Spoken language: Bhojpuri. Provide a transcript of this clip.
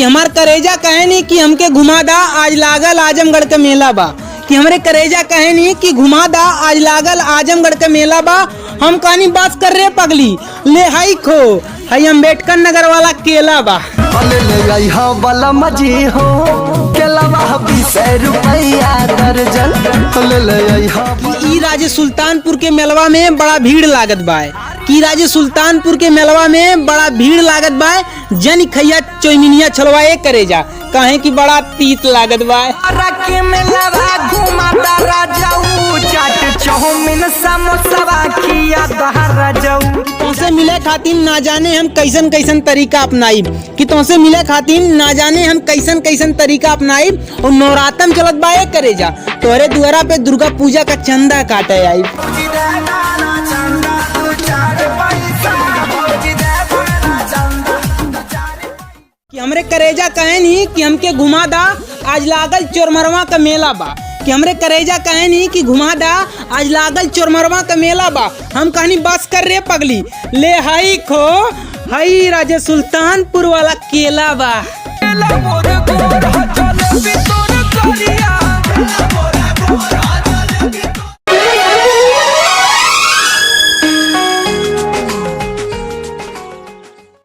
हमार करेजा कहे नहीं कि हमके घुमा दा आज लागल आजमगढ़ का मेला बा। कि हमरे करेजा कहे नहीं कि घुमा दा आज लागल आजमगढ़ का मेला बा। हम कहानी बात कर रहे पगली ले हाई खो हाई अम्बेडकर नगर वाला केला बा। वाला मजी हो केलावा 20 रुपया दर्जन। ई राजे सुल्तानपुर के मेलवा में बड़ा भीड़ लागत बा। कि राजे सुल्तानपुर के मेलवा में बड़ा भीड़ लागत बा। जन खैया चौमिनिया छलवाए करेजा कहे कि बड़ा तीत लागत बा। तुमसे मिले खातिर ना जाने हम कैसन कैसन तरीका अपनाई। कि तुमसे मिले खातिर ना जाने हम कैसन कैसन तरीका अपनाई। और नवरात्रम चलत बा करेजा तोहरे दुआरा पे दुर्गा पूजा का चंदा काटे आई। कि हमरे करेजा कहे नहीं कि हमके घुमा दा आज लागल चोरमरवा का मेला बा। कि हमरे करेजा कहे नहीं कि घुमा दा आज लागल चोरमरवा का मेला बा। हम कहानी बस कर रहे पगली ले हाई खो हाई राजे सुल्तानपुर वाला केला बा।